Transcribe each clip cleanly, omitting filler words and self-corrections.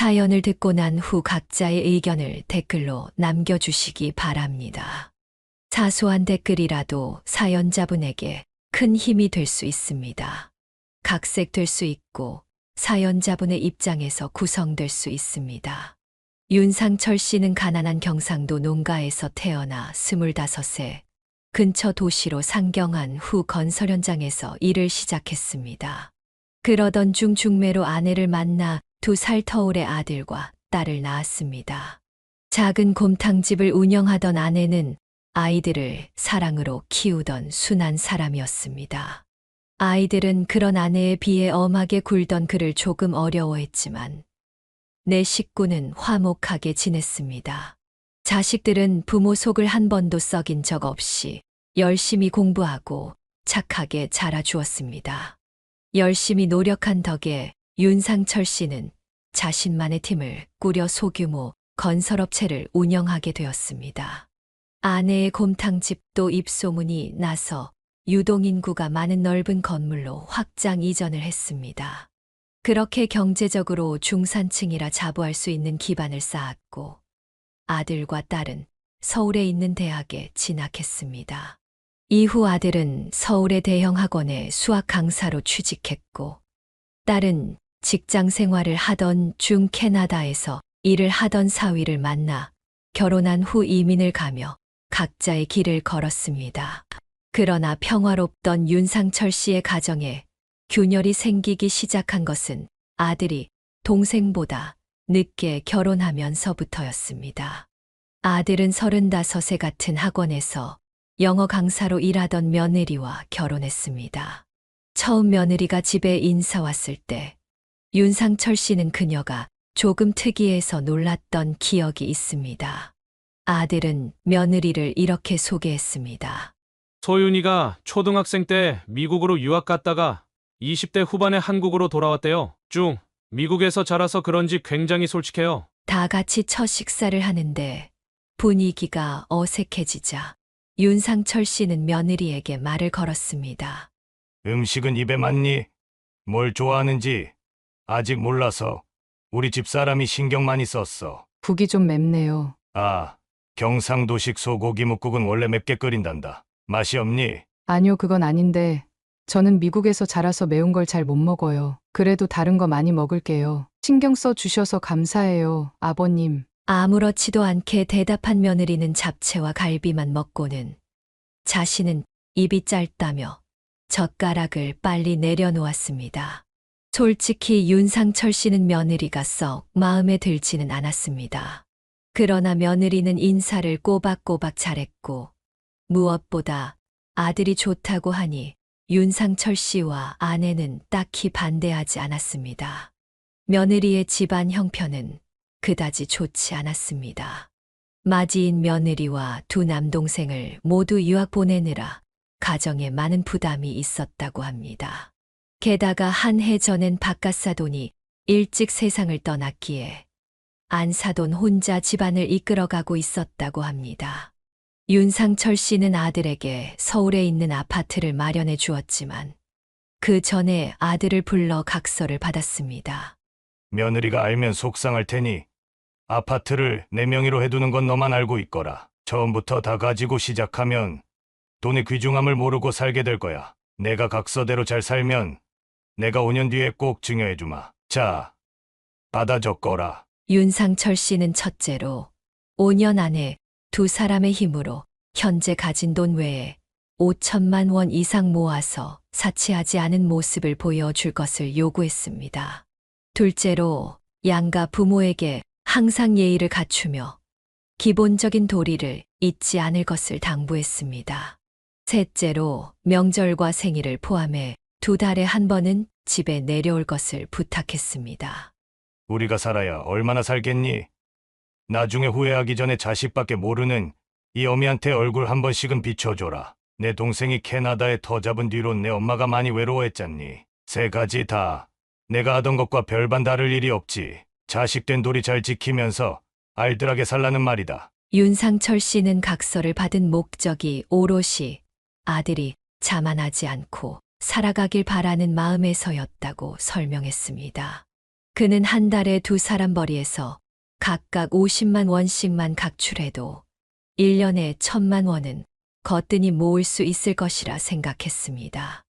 사연을 듣고 난 후 각자의 의견을 댓글로 남겨주시기 바랍니다. 사소한 댓글이라도 사연자분에게 큰 힘이 될 수 있습니다. 각색될 수 있고 사연자분의 입장에서 구성될 수 있습니다. 윤상철 씨는 가난한 경상도 농가에서 태어나 25세 근처 도시로 상경한 후 건설 현장에서 일을 시작했습니다. 그러던 중 중매로 아내를 만나 2살 터울의 아들과 딸을 낳았습니다. 작은 곰탕집을 운영하던 아내는 아이들을 사랑으로 키우던 순한 사람이었습니다. 아이들은 그런 아내에 비해 엄하게 굴던 그를 조금 어려워했지만 내 식구는 화목하게 지냈습니다. 자식들은 부모 속을 한 번도 썩인 적 없이 열심히 공부하고 착하게 자라주었습니다. 열심히 노력한 덕에 윤상철 씨는 자신만의 팀을 꾸려 소규모 건설업체를 운영하게 되었습니다. 아내의 곰탕집도 입소문이 나서 유동인구가 많은 넓은 건물로 확장 이전을 했습니다. 그렇게 경제적으로 중산층이라 자부할 수 있는 기반을 쌓았고 아들과 딸은 서울에 있는 대학에 진학했습니다. 이후 아들은 서울의 대형 학원에 수학 강사로 취직했고 딸은 직장 생활을 하던 중 캐나다에서 일을 하던 사위를 만나 결혼한 후 이민을 가며 각자의 길을 걸었습니다. 그러나 평화롭던 윤상철 씨의 가정에 균열이 생기기 시작한 것은 아들이 동생보다 늦게 결혼하면서부터였습니다. 아들은 35세 같은 학원에서 영어 강사로 일하던 며느리와 결혼했습니다. 처음 며느리가 집에 인사 왔을 때 윤상철 씨는 그녀가 조금 특이해서 놀랐던 기억이 있습니다. 아들은 며느리를 이렇게 소개했습니다. 소윤이가 초등학생 때 미국으로 유학 갔다가 20대 후반에 한국으로 돌아왔대요. 미국에서 자라서 그런지 굉장히 솔직해요. 다 같이 첫 식사를 하는데 분위기가 어색해지자 윤상철 씨는 며느리에게 말을 걸었습니다. 음식은 입에 맞니? 뭘 좋아하는지 아직 몰라서 우리 집사람이 신경 많이 썼어. 국이 좀 맵네요. 아, 경상도식 소고기 묵국은 원래 맵게 끓인단다. 맛이 없니? 아니요, 그건 아닌데 저는 미국에서 자라서 매운 걸 잘 못 먹어요. 그래도 다른 거 많이 먹을게요. 신경 써 주셔서 감사해요, 아버님. 아무렇지도 않게 대답한 며느리는 잡채와 갈비만 먹고는 자신은 입이 짧다며 젓가락을 빨리 내려놓았습니다. 솔직히 윤상철 씨는 며느리가 썩 마음에 들지는 않았습니다. 그러나 며느리는 인사를 꼬박꼬박 잘했고 무엇보다 아들이 좋다고 하니 윤상철 씨와 아내는 딱히 반대하지 않았습니다. 며느리의 집안 형편은 그다지 좋지 않았습니다. 맞이인 며느리와 2 남동생을 모두 유학 보내느라 가정에 많은 부담이 있었다고 합니다. 게다가 한 해 전엔 바깥사돈이 일찍 세상을 떠났기에 안사돈 혼자 집안을 이끌어가고 있었다고 합니다. 윤상철 씨는 아들에게 서울에 있는 아파트를 마련해 주었지만 그 전에 아들을 불러 각서를 받았습니다. 며느리가 알면 속상할 테니 아파트를 내 명의로 해두는 건 너만 알고 있거라. 처음부터 다 가지고 시작하면 돈의 귀중함을 모르고 살게 될 거야. 내가 각서대로 잘 살면 내가 5년 뒤에 꼭 증여해주마. 자, 받아 적거라. 윤상철 씨는 첫째로 5년 안에 2 사람의 힘으로 현재 가진 돈 외에 5천만 원 이상 모아서 사치하지 않은 모습을 보여줄 것을 요구했습니다. 둘째로 양가 부모에게 항상 예의를 갖추며 기본적인 도리를 잊지 않을 것을 당부했습니다. 셋째로 명절과 생일을 포함해 2달에 한 번은 집에 내려올 것을 부탁했습니다. 우리가 살아야 얼마나 살겠니? 나중에 후회하기 전에 자식밖에 모르는 이 어미한테 얼굴 한 번씩은 비춰줘라. 내 동생이 캐나다에 터 잡은 뒤로 내 엄마가 많이 외로워했잖니. 3가지 다 내가 하던 것과 별반 다를 일이 없지. 자식된 도리 잘 지키면서 알뜰하게 살라는 말이다. 윤상철 씨는 각서를 받은 목적이 오롯이 아들이 자만하지 않고 살아가길 바라는 마음에서였다고 설명했습니다. 그는 한 달에 두 사람 벌이에서 각각 50만 원씩만 각출해도 1년에 1,000만 원은 거뜬히 모을 수 있을 것이라 생각했습니다.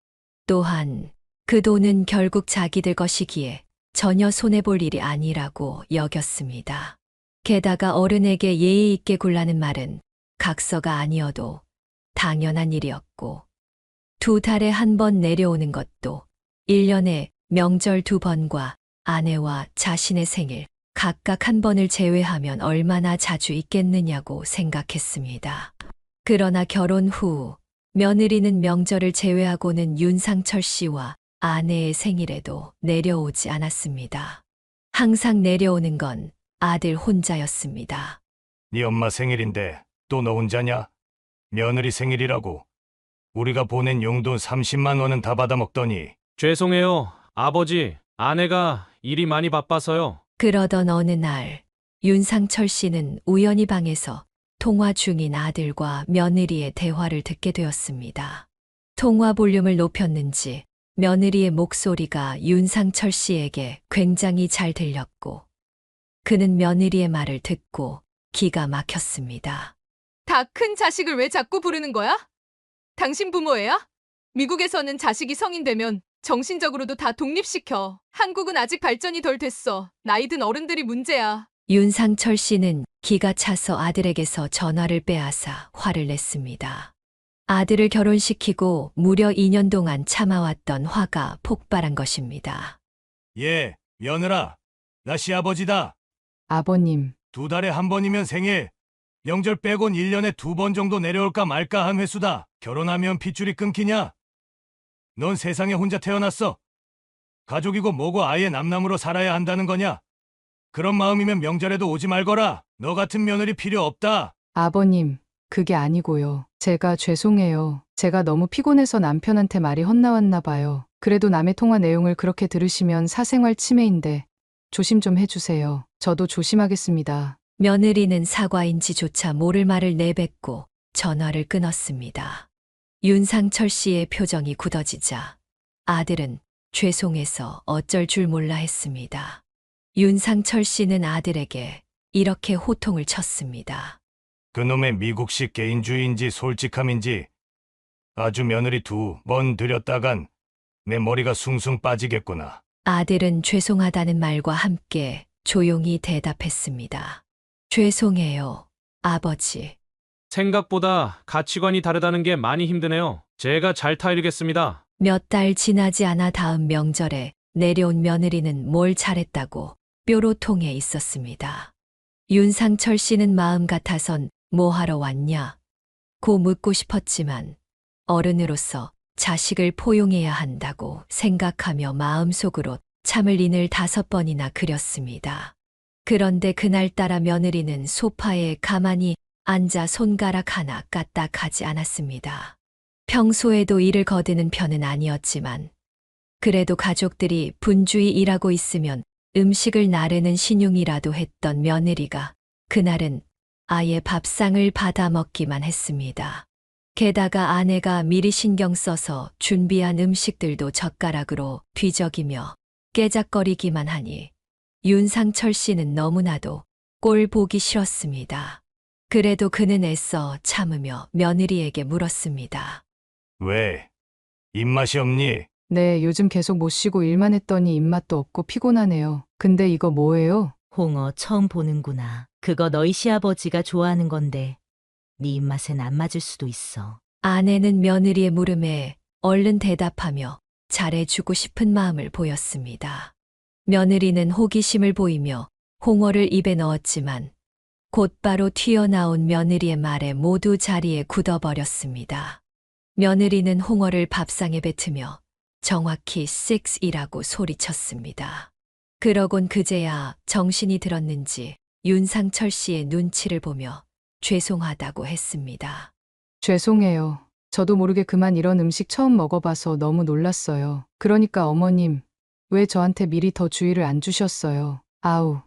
또한 그 돈은 결국 자기들 것이기에 전혀 손해볼 일이 아니라고 여겼습니다. 게다가 어른에게 예의 있게 굴라는 말은 각서가 아니어도 당연한 일이었고, 2달에 한 번 내려오는 것도 1년에 명절 2번과 아내와 자신의 생일 각각 한 번을 제외하면 얼마나 자주 있겠느냐고 생각했습니다. 그러나 결혼 후 며느리는 명절을 제외하고는 윤상철 씨와 아내의 생일에도 내려오지 않았습니다. 항상 내려오는 건 아들 혼자였습니다. 네 엄마 생일인데 또 너 혼자냐? 며느리 생일이라고. 우리가 보낸 용돈 30만 원은 다 받아먹더니. 죄송해요, 아버지. 아내가 일이 많이 바빠서요. 그러던 어느 날 윤상철 씨는 우연히 방에서 통화 중인 아들과 며느리의 대화를 듣게 되었습니다. 통화 볼륨을 높였는지 며느리의 목소리가 윤상철 씨에게 굉장히 잘 들렸고, 그는 며느리의 말을 듣고 기가 막혔습니다. 다 큰 자식을 왜 자꾸 부르는 거야? 당신 부모애야? 미국에서는 자식이 성인 되면 정신적으로도 다 독립시켜. 한국은 아직 발전이 덜 됐어. 나이 든 어른들이 문제야. 윤상철 씨는 기가 차서 아들에게서 전화를 빼앗아 화를 냈습니다. 아들을 결혼시키고 무려 2년 동안 참아왔던 화가 폭발한 것입니다. 예, 며느라. 나 시아버지다. 아버님, 2달에 한 번이면 생일. 명절 빼곤 1년에 2번 정도 내려올까 말까 한 횟수다. 결혼하면 핏줄이 끊기냐? 넌 세상에 혼자 태어났어. 가족이고 뭐고 아예 남남으로 살아야 한다는 거냐? 그런 마음이면 명절에도 오지 말거라. 너 같은 며느리 필요 없다. 아버님, 그게 아니고요. 제가 죄송해요. 제가 너무 피곤해서 남편한테 말이 헛나왔나 봐요. 그래도 남의 통화 내용을 그렇게 들으시면 사생활 침해인데 조심 좀 해주세요. 저도 조심하겠습니다. 며느리는 사과인지조차 모를 말을 내뱉고 전화를 끊었습니다. 윤상철 씨의 표정이 굳어지자 아들은 죄송해서 어쩔 줄 몰라 했습니다. 윤상철 씨는 아들에게 이렇게 호통을 쳤습니다. 그놈의 미국식 개인주의인지 솔직함인지 아주 며느리 2번 들였다간 내 머리가 숭숭 빠지겠구나. 아들은 죄송하다는 말과 함께 조용히 대답했습니다. 죄송해요, 아버지. 생각보다 가치관이 다르다는 게 많이 힘드네요. 제가 잘 타이르겠습니다. 몇 달 지나지 않아 다음 명절에 내려온 며느리는 뭘 잘했다고 뾰로통해 있었습니다. 윤상철 씨는 마음 같아선 뭐 하러 왔냐? 고 묻고 싶었지만 어른으로서 자식을 포용해야 한다고 생각하며 마음속으로 참을 인을 5번이나 그렸습니다. 그런데 그날따라 며느리는 소파에 가만히 앉아 손가락 하나 까딱하지 않았습니다. 평소에도 일을 거드는 편은 아니었지만 그래도 가족들이 분주히 일하고 있으면 음식을 나르는 신용이라도 했던 며느리가 그날은 아예 밥상을 받아 먹기만 했습니다. 게다가 아내가 미리 신경 써서 준비한 음식들도 젓가락으로 뒤적이며 깨작거리기만 하니 윤상철 씨는 너무나도 꼴 보기 싫었습니다. 그래도 그는 애써 참으며 며느리에게 물었습니다. 왜? 입맛이 없니? 네, 요즘 계속 못 쉬고 일만 했더니 입맛도 없고 피곤하네요. 근데 이거 뭐예요? 홍어 처음 보는구나. 그거 너희 시아버지가 좋아하는 건데 네 입맛엔 안 맞을 수도 있어. 아내는 며느리의 물음에 얼른 대답하며 잘해주고 싶은 마음을 보였습니다. 며느리는 호기심을 보이며 홍어를 입에 넣었지만 곧바로 튀어나온 며느리의 말에 모두 자리에 굳어버렸습니다. 며느리는 홍어를 밥상에 뱉으며 정확히 6이라고 소리쳤습니다. 그러곤 그제야 정신이 들었는지 윤상철 씨의 눈치를 보며 죄송하다고 했습니다. 죄송해요. 저도 모르게 그만 이런 음식 처음 먹어봐서 너무 놀랐어요. 그러니까 어머님, 왜 저한테 미리 더 주의를 안 주셨어요? 아우,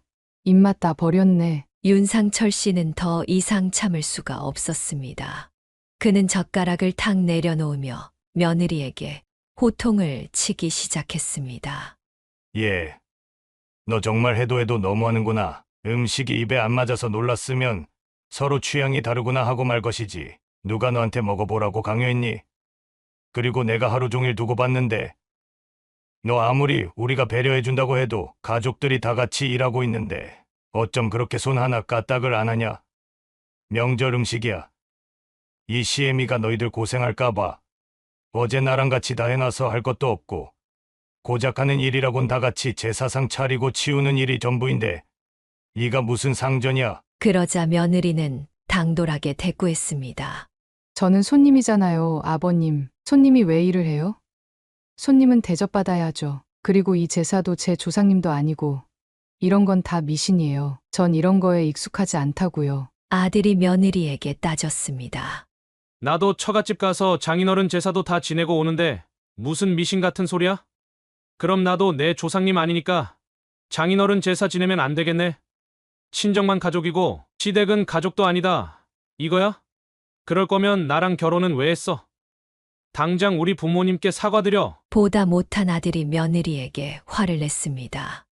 입맛 다 버렸네. 윤상철 씨는 더 이상 참을 수가 없었습니다. 그는 젓가락을 탁 내려놓으며 며느리에게 호통을 치기 시작했습니다. 예. 너 정말 해도 너무하는구나. 음식이 입에 안 맞아서 놀랐으면 서로 취향이 다르구나 하고 말 것이지. 누가 너한테 먹어보라고 강요했니? 그리고 내가 하루 종일 두고 봤는데 너 아무리 우리가 배려해준다고 해도 가족들이 다 같이 일하고 있는데 어쩜 그렇게 손 하나 까딱을 안 하냐? 명절 음식이야. 이 시애미가 너희들 고생할까봐 어제 나랑 같이 다 해놔서 할 것도 없고 고작 하는 일이라곤 다 같이 제사상 차리고 치우는 일이 전부인데 이가 무슨 상전이야? 그러자 며느리는 당돌하게 대꾸했습니다. 저는 손님이잖아요, 아버님. 손님이 왜 일을 해요? 손님은 대접받아야죠. 그리고 이 제사도 제 조상님도 아니고 이런 건 다 미신이에요. 전 이런 거에 익숙하지 않다고요. 아들이 며느리에게 따졌습니다. 나도 처갓집 가서 장인어른 제사도 다 지내고 오는데 무슨 미신 같은 소리야? 그럼 나도 내 조상님 아니니까 장인어른 제사 지내면 안 되겠네. 친정만 가족이고 시댁은 가족도 아니다. 이거야? 그럴 거면 나랑 결혼은 왜 했어? 당장 우리 부모님께 사과드려. 보다 못한 아들이 며느리에게 화를 냈습니다.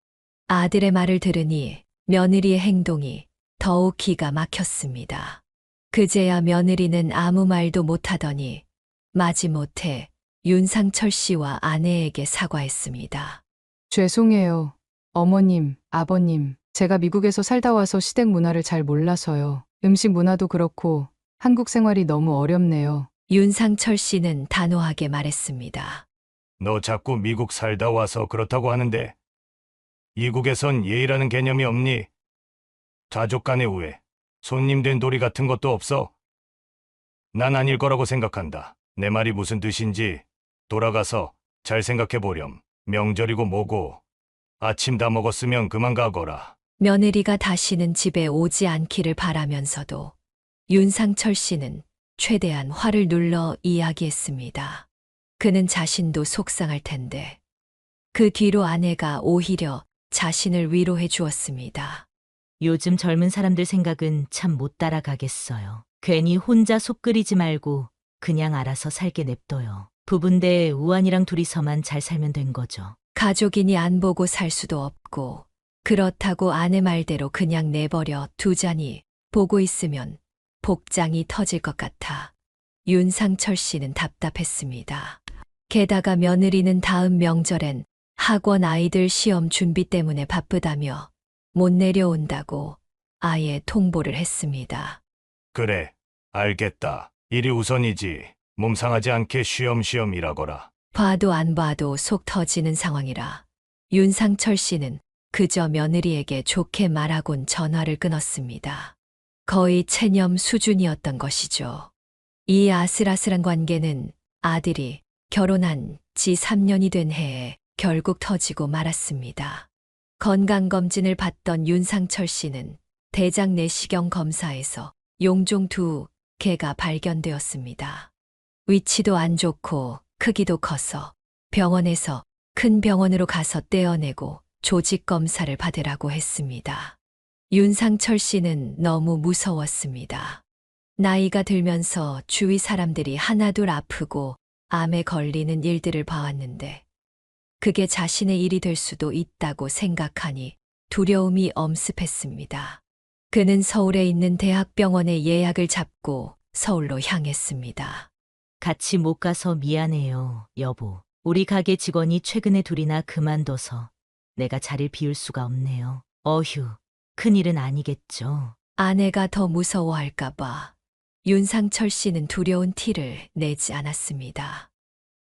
아들의 말을 들으니 며느리의 행동이 더욱 기가 막혔습니다. 그제야 며느리는 아무 말도 못하더니 마지못해 윤상철 씨와 아내에게 사과했습니다. 죄송해요. 어머님, 아버님. 제가 미국에서 살다 와서 시댁 문화를 잘 몰라서요. 음식 문화도 그렇고 한국 생활이 너무 어렵네요. 윤상철 씨는 단호하게 말했습니다. 너 자꾸 미국 살다 와서 그렇다고 하는데 이국에선 예의라는 개념이 없니? 가족 간의 우애, 손님 된 도리 같은 것도 없어? 난 아닐 거라고 생각한다. 내 말이 무슨 뜻인지 돌아가서 잘 생각해 보렴. 명절이고 뭐고 아침 다 먹었으면 그만 가거라. 며느리가 다시는 집에 오지 않기를 바라면서도 윤상철 씨는 최대한 화를 눌러 이야기했습니다. 그는 자신도 속상할 텐데 그 뒤로 아내가 오히려 자신을 위로해 주었습니다. 요즘 젊은 사람들 생각은 참 못 따라가겠어요. 괜히 혼자 속 끓이지 말고 그냥 알아서 살게 냅둬요. 부부인데 우환이랑 둘이서만 잘 살면 된 거죠. 가족이니 안 보고 살 수도 없고 그렇다고 아내 말대로 그냥 내버려 두자니 보고 있으면 복장이 터질 것 같아 윤상철 씨는 답답했습니다. 게다가 며느리는 다음 명절엔 학원 아이들 시험 준비 때문에 바쁘다며 못 내려온다고 아예 통보를 했습니다. 그래, 알겠다. 일이 우선이지. 몸 상하지 않게 쉬엄쉬엄 일하거라. 봐도 안 봐도 속 터지는 상황이라 윤상철 씨는 그저 며느리에게 좋게 말하곤 전화를 끊었습니다. 거의 체념 수준이었던 것이죠. 이 아슬아슬한 관계는 아들이 결혼한 지 3년이 된 해에 결국 터지고 말았습니다. 건강검진을 받던 윤상철 씨는 대장 내시경 검사에서 용종 2개가 발견되었습니다. 위치도 안 좋고 크기도 커서 병원에서 큰 병원으로 가서 떼어내고 조직 검사를 받으라고 했습니다. 윤상철 씨는 너무 무서웠습니다. 나이가 들면서 주위 사람들이 하나둘 아프고 암에 걸리는 일들을 봐왔는데 그게 자신의 일이 될 수도 있다고 생각하니 두려움이 엄습했습니다. 그는 서울에 있는 대학병원에 예약을 잡고 서울로 향했습니다. 같이 못 가서 미안해요, 여보. 우리 가게 직원이 최근에 둘이나 그만둬서 내가 자리를 비울 수가 없네요. 어휴, 큰일은 아니겠죠. 아내가 더 무서워할까봐 윤상철 씨는 두려운 티를 내지 않았습니다.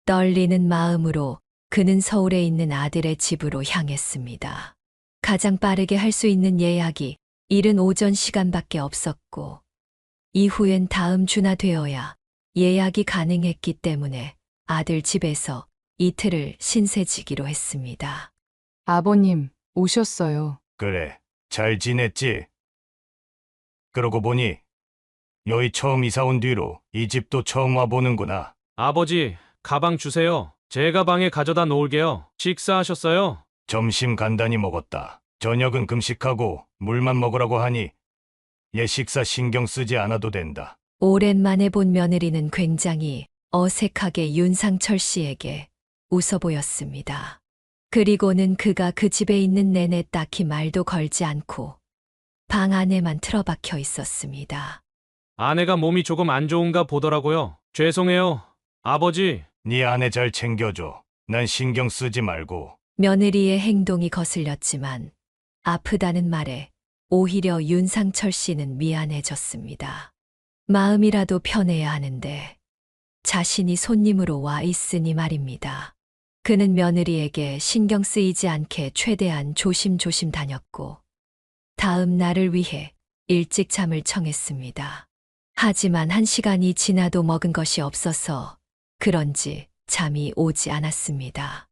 떨리는 마음으로 그는 서울에 있는 아들의 집으로 향했습니다. 가장 빠르게 할 수 있는 예약이 이른 오전 시간밖에 없었고 이후엔 다음 주나 되어야 예약이 가능했기 때문에 아들 집에서 이틀을 신세지기로 했습니다. 아버님, 오셨어요. 그래, 잘 지냈지? 그러고 보니 여기 처음 이사 온 뒤로 이 집도 처음 와보는구나. 아버지, 가방 주세요. 제 가방에 가져다 놓을게요. 식사하셨어요? 점심 간단히 먹었다. 저녁은 금식하고 물만 먹으라고 하니 얘 식사 신경 쓰지 않아도 된다. 오랜만에 본 며느리는 굉장히 어색하게 윤상철 씨에게 웃어 보였습니다. 그리고는 그가 그 집에 있는 내내 딱히 말도 걸지 않고 방 안에만 틀어박혀 있었습니다. 아내가 몸이 조금 안 좋은가 보더라고요. 죄송해요. 아버지, 네 아내 잘 챙겨줘. 난 신경 쓰지 말고. 며느리의 행동이 거슬렸지만 아프다는 말에 오히려 윤상철 씨는 미안해졌습니다. 마음이라도 편해야 하는데 자신이 손님으로 와 있으니 말입니다. 그는 며느리에게 신경 쓰이지 않게 최대한 조심조심 다녔고 다음 날을 위해 일찍 잠을 청했습니다. 하지만 1시간이 지나도 먹은 것이 없어서 그런지 잠이 오지 않았습니다.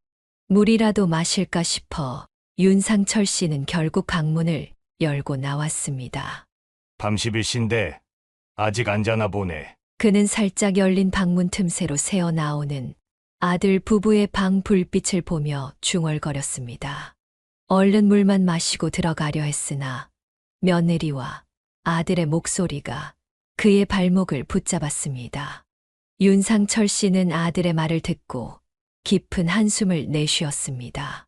물이라도 마실까 싶어 윤상철 씨는 결국 방문을 열고 나왔습니다. 밤 11시인데 아직 안 자나 보네. 그는 살짝 열린 방문 틈새로 새어 나오는 아들 부부의 방 불빛을 보며 중얼거렸습니다. 얼른 물만 마시고 들어가려 했으나 며느리와 아들의 목소리가 그의 발목을 붙잡았습니다. 윤상철 씨는 아들의 말을 듣고 깊은 한숨을 내쉬었습니다.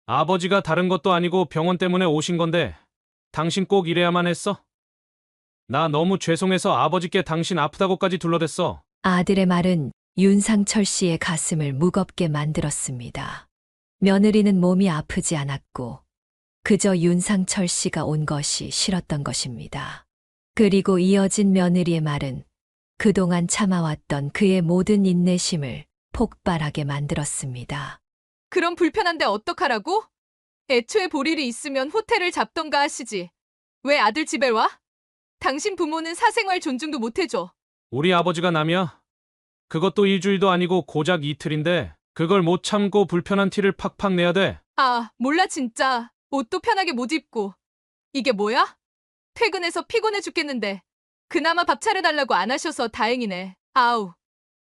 아버지가 다른 것도 아니고 병원 때문에 오신 건데 당신 꼭 이래야만 했어? 나 너무 죄송해서 아버지께 당신 아프다고까지 둘러댔어. 아들의 말은 윤상철 씨의 가슴을 무겁게 만들었습니다. 며느리는 몸이 아프지 않았고 그저 윤상철 씨가 온 것이 싫었던 것입니다. 그리고 이어진 며느리의 말은 그동안 참아왔던 그의 모든 인내심을 폭발하게 만들었습니다. 그럼 불편한데 어떡하라고? 애초에 볼 일이 있으면 호텔을 잡던가 하시지. 왜 아들 집에 와? 당신 부모는 사생활 존중도 못 해줘. 우리 아버지가 남이야? 그것도 일주일도 아니고 고작 이틀인데 그걸 못 참고 불편한 티를 팍팍 내야 돼. 아, 몰라 진짜. 옷도 편하게 못 입고. 이게 뭐야? 퇴근해서 피곤해 죽겠는데. 그나마 밥 차려달라고 안 하셔서 다행이네. 아우,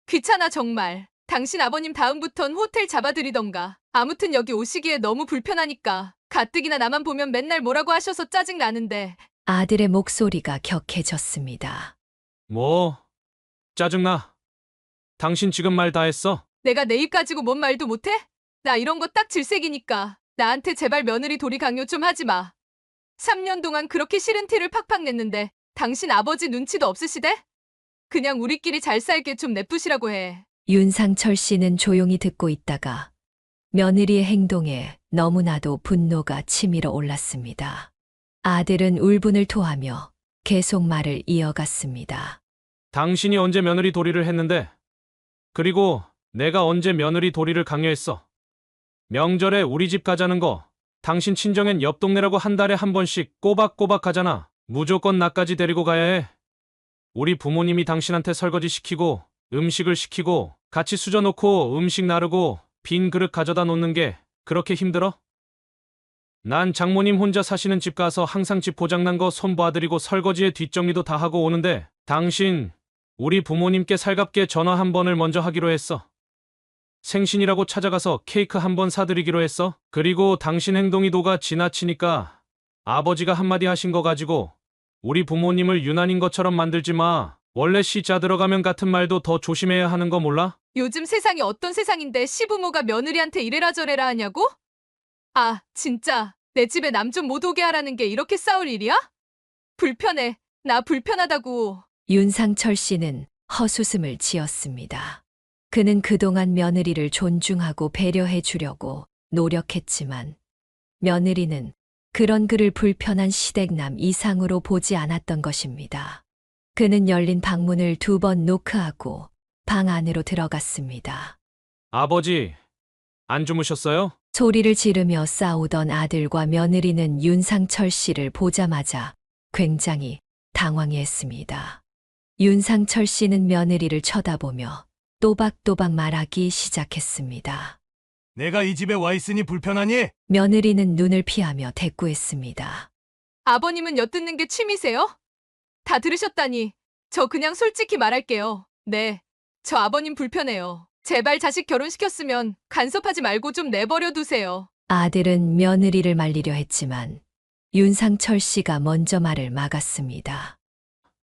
귀찮아 정말. 당신 아버님 다음부턴 호텔 잡아드리던가. 아무튼 여기 오시기에 너무 불편하니까. 가뜩이나 나만 보면 맨날 뭐라고 하셔서 짜증 나는데. 아들의 목소리가 격해졌습니다. 뭐? 짜증나. 당신 지금 말 다 했어? 내가 내 입 가지고 뭔 말도 못해? 나 이런 거 딱 질색이니까. 나한테 제발 며느리 도리 강요 좀 하지 마. 3년 동안 그렇게 싫은 티를 팍팍 냈는데 당신 아버지 눈치도 없으시대? 그냥 우리끼리 잘 살게 좀 냅두시라고 해. 윤상철 씨는 조용히 듣고 있다가 며느리의 행동에 너무나도 분노가 치밀어 올랐습니다. 아들은 울분을 토하며 계속 말을 이어갔습니다. 당신이 언제 며느리 도리를 했는데? 그리고 내가 언제 며느리 도리를 강요했어? 명절에 우리 집 가자는 거 당신 친정엔 옆 동네라고 한 달에 한 번씩 꼬박꼬박 가잖아. 무조건 나까지 데리고 가야 해. 우리 부모님이 당신한테 설거지 시키고 음식을 시키고 같이 수저 놓고 음식 나르고 빈 그릇 가져다 놓는 게 그렇게 힘들어? 난 장모님 혼자 사시는 집 가서 항상 집 고장난 거 손봐드리고 설거지에 뒷정리도 다 하고 오는데 당신 우리 부모님께 살갑게 전화 한 번을 먼저 하기로 했어. 생신이라고 찾아가서 케이크 한 번 사드리기로 했어. 그리고 당신 행동이 도가 지나치니까 아버지가 한마디 하신 거 가지고 우리 부모님을 유난인 것처럼 만들지 마. 원래 시자 들어가면 같은 말도 더 조심해야 하는 거 몰라? 요즘 세상이 어떤 세상인데 시부모가 며느리한테 이래라 저래라 하냐고? 아, 진짜. 내 집에 남 좀 못 오게 하라는 게 이렇게 싸울 일이야? 불편해. 나 불편하다고. 윤상철 씨는 헛웃음을 지었습니다. 그는 그동안 며느리를 존중하고 배려해 주려고 노력했지만 며느리는 그런 그를 불편한 시댁남 이상으로 보지 않았던 것입니다. 그는 열린 방문을 2번 노크하고 방 안으로 들어갔습니다. 아버지, 안 주무셨어요? 소리를 지르며 싸우던 아들과 며느리는 윤상철 씨를 보자마자 굉장히 당황했습니다. 윤상철 씨는 며느리를 쳐다보며 또박또박 말하기 시작했습니다. 내가 이 집에 와 있으니 불편하니? 며느리는 눈을 피하며 대꾸했습니다. 아버님은 엿듣는 게 취미세요? 다 들으셨다니. 저 그냥 솔직히 말할게요. 네, 저 아버님 불편해요. 제발 자식 결혼시켰으면 간섭하지 말고 좀 내버려 두세요. 아들은 며느리를 말리려 했지만 윤상철 씨가 먼저 말을 막았습니다.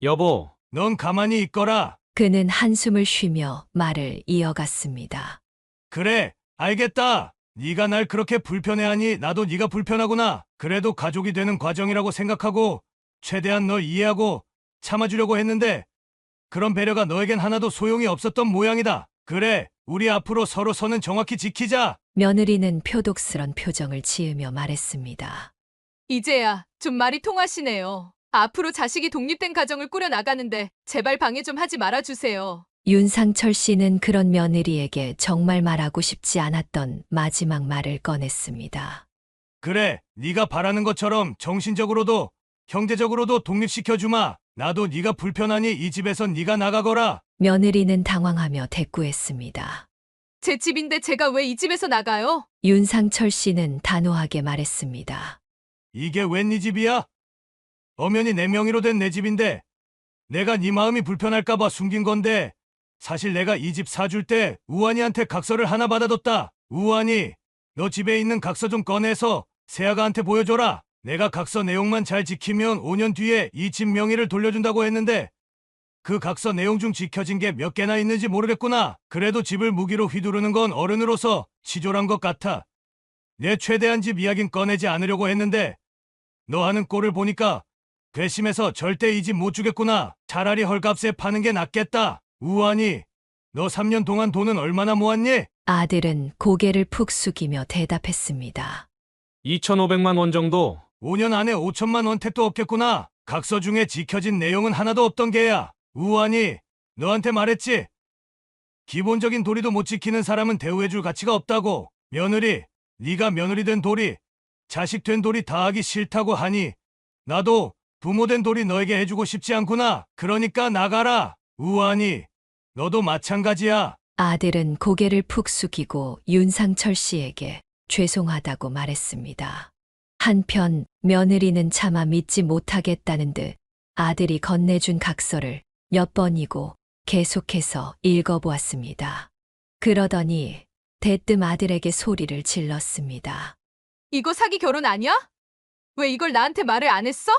여보, 넌 가만히 있거라. 그는 한숨을 쉬며 말을 이어갔습니다. 그래, 알겠다. 네가 날 그렇게 불편해하니 나도 네가 불편하구나. 그래도 가족이 되는 과정이라고 생각하고 최대한 널 이해하고 참아주려고 했는데 그런 배려가 너에겐 하나도 소용이 없었던 모양이다. 그래, 우리 앞으로 서로 선은 정확히 지키자. 며느리는 표독스런 표정을 지으며 말했습니다. 이제야 좀 말이 통하시네요. 앞으로 자식이 독립된 가정을 꾸려 나가는데 제발 방해 좀 하지 말아주세요. 윤상철 씨는 그런 며느리에게 정말 말하고 싶지 않았던 마지막 말을 꺼냈습니다. 그래, 네가 바라는 것처럼 정신적으로도 경제적으로도 독립시켜주마. 나도 네가 불편하니 이 집에선 네가 나가거라. 며느리는 당황하며 대꾸했습니다. 제 집인데 제가 왜 이 집에서 나가요? 윤상철 씨는 단호하게 말했습니다. 이게 웬 네 집이야? 엄연히 내 명의로 된 내 집인데 내가 네 마음이 불편할까봐 숨긴 건데 사실 내가 이 집 사줄 때 우환이한테 각서를 하나 받아뒀다. 우환이, 너 집에 있는 각서 좀 꺼내서 세아가한테 보여줘라. 내가 각서 내용만 잘 지키면 5년 뒤에 이 집 명의를 돌려준다고 했는데 그 각서 내용 중 지켜진 게 몇 개나 있는지 모르겠구나. 그래도 집을 무기로 휘두르는 건 어른으로서 치졸한 것 같아. 내 최대한 집 이야긴 꺼내지 않으려고 했는데 너 하는 꼴을 보니까 괘씸해서 절대 이 집 못 주겠구나. 차라리 헐값에 파는 게 낫겠다. 우환이, 너 3년 동안 돈은 얼마나 모았니? 아들은 고개를 푹 숙이며 대답했습니다. 2,500만 원 정도. 5년 안에 5천만 원 택도 없겠구나. 각서 중에 지켜진 내용은 하나도 없던 게야. 우환이, 너한테 말했지? 기본적인 도리도 못 지키는 사람은 대우해줄 가치가 없다고. 며느리, 네가 며느리 된 도리, 자식 된 도리 다 하기 싫다고 하니 나도 부모 된 도리 너에게 해주고 싶지 않구나. 그러니까 나가라. 우환이, 너도 마찬가지야. 아들은 고개를 푹 숙이고 윤상철 씨에게 죄송하다고 말했습니다. 한편 며느리는 차마 믿지 못하겠다는 듯 아들이 건네준 각서를 몇 번이고 계속해서 읽어보았습니다. 그러더니 대뜸 아들에게 소리를 질렀습니다. 이거 사기 결혼 아니야? 왜 이걸 나한테 말을 안 했어?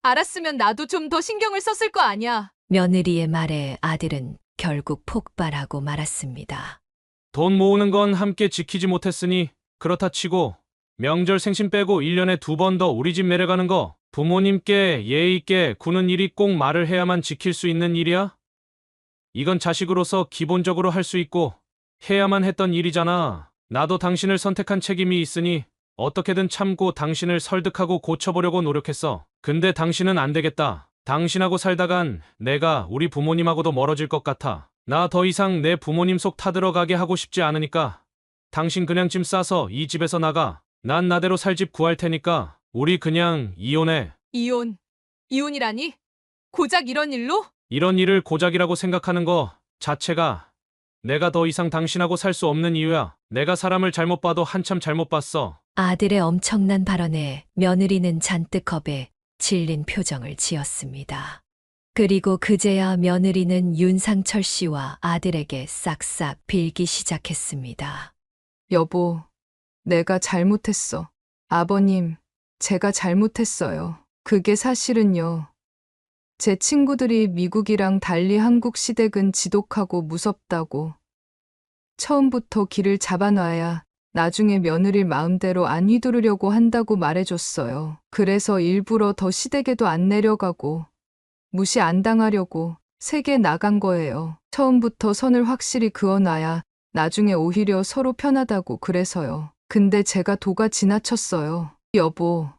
알았으면 나도 좀 더 신경을 썼을 거 아니야. 며느리의 말에 아들은 결국 폭발하고 말았습니다. 돈 모으는 건 함께 지키지 못했으니 그렇다 치고 명절 생신 빼고 1년에 2번 더 우리 집 내려가는 거 부모님께 예의 있게 구는 일이 꼭 말을 해야만 지킬 수 있는 일이야? 이건 자식으로서 기본적으로 할 수 있고 해야만 했던 일이잖아. 나도 당신을 선택한 책임이 있으니 어떻게든 참고 당신을 설득하고 고쳐보려고 노력했어. 근데 당신은 안 되겠다. 당신하고 살다간 내가 우리 부모님하고도 멀어질 것 같아. 나 더 이상 내 부모님 속 타들어가게 하고 싶지 않으니까 당신 그냥 짐 싸서 이 집에서 나가. 난 나대로 살 집 구할 테니까 우리 그냥 이혼해. 이혼. 이혼이라니? 고작 이런 일로? 이런 일을 고작이라고 생각하는 거 자체가 내가 더 이상 당신하고 살 수 없는 이유야. 내가 사람을 잘못 봐도 한참 잘못 봤어. 아들의 엄청난 발언에 며느리는 잔뜩 겁에 질린 표정을 지었습니다. 그리고 그제야 며느리는 윤상철 씨와 아들에게 싹싹 빌기 시작했습니다. 여보, 내가 잘못했어. 아버님, 제가 잘못했어요. 그게 사실은요. 제 친구들이 미국이랑 달리 한국 시댁은 지독하고 무섭다고. 처음부터 길을 잡아놔야 나중에 며느리 마음대로 안 휘두르려고 한다고 말해줬어요. 그래서 일부러 더 시댁에도 안 내려가고 무시 안 당하려고 세게 나간 거예요. 처음부터 선을 확실히 그어놔야 나중에 오히려 서로 편하다고 그래서요. 근데 제가 도가 지나쳤어요. 여보,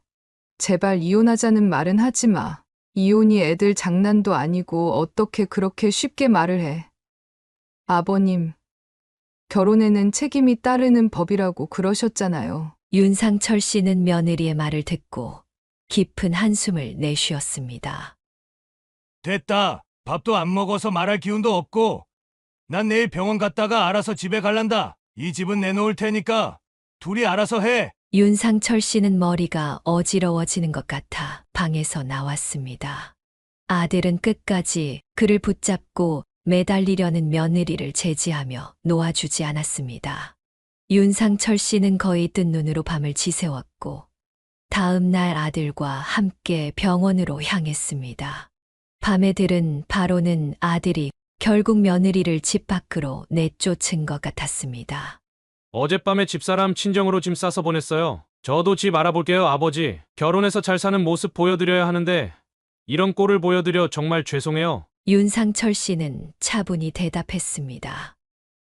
제발 이혼하자는 말은 하지 마. 이혼이 애들 장난도 아니고 어떻게 그렇게 쉽게 말을 해. 아버님, 결혼에는 책임이 따르는 법이라고 그러셨잖아요. 윤상철 씨는 며느리의 말을 듣고 깊은 한숨을 내쉬었습니다. 됐다. 밥도 안 먹어서 말할 기운도 없고 난 내일 병원 갔다가 알아서 집에 갈란다. 이 집은 내놓을 테니까 둘이 알아서 해. 윤상철 씨는 머리가 어지러워지는 것 같아 방에서 나왔습니다. 아들은 끝까지 그를 붙잡고 매달리려는 며느리를 제지하며 놓아주지 않았습니다. 윤상철 씨는 거의 뜬 눈으로 밤을 지새웠고 다음 날 아들과 함께 병원으로 향했습니다. 밤에 들은 바로는 아들이 결국 며느리를 집 밖으로 내쫓은 것 같았습니다. 어젯밤에 집사람 친정으로 짐 싸서 보냈어요. 저도 집 알아볼게요, 아버지. 결혼해서 잘 사는 모습 보여드려야 하는데 이런 꼴을 보여드려 정말 죄송해요. 윤상철 씨는 차분히 대답했습니다.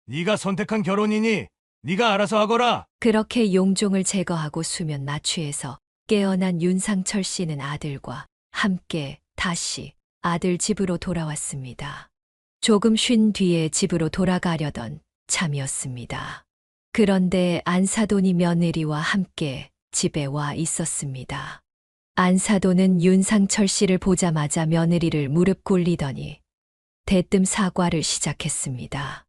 네가 선택한 결혼이니 네가 알아서 하거라. 그렇게 용종을 제거하고 수면 마취해서 깨어난 윤상철 씨는 아들과 함께 다시 아들 집으로 돌아왔습니다. 조금 쉰 뒤에 집으로 돌아가려던 참이었습니다. 그런데 안사돈이 며느리와 함께 집에 와 있었습니다. 안사돈은 윤상철 씨를 보자마자 며느리를 무릎 꿇리더니 대뜸 사과를 시작했습니다.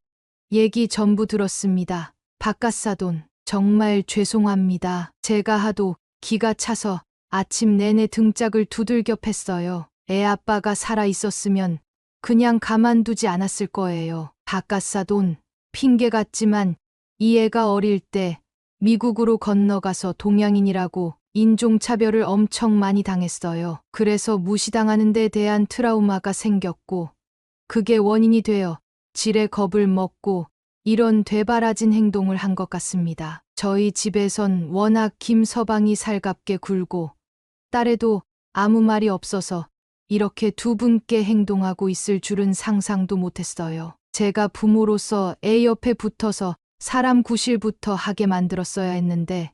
얘기 전부 들었습니다. 바깥사돈, 정말 죄송합니다. 제가 하도 기가 차서 아침 내내 등짝을 두들겨 팼어요. 애 아빠가 살아 있었으면 그냥 가만두지 않았을 거예요. 바깥사돈, 핑계 같지만 이 애가 어릴 때 미국으로 건너가서 동양인이라고 인종차별을 엄청 많이 당했어요. 그래서 무시당하는 데 대한 트라우마가 생겼고 그게 원인이 되어 지레 겁을 먹고 이런 되바라진 행동을 한 것 같습니다. 저희 집에선 워낙 김서방이 살갑게 굴고 딸에도 아무 말이 없어서 이렇게 두 분께 행동하고 있을 줄은 상상도 못했어요. 제가 부모로서 애 옆에 붙어서 사람 구실부터 하게 만들었어야 했는데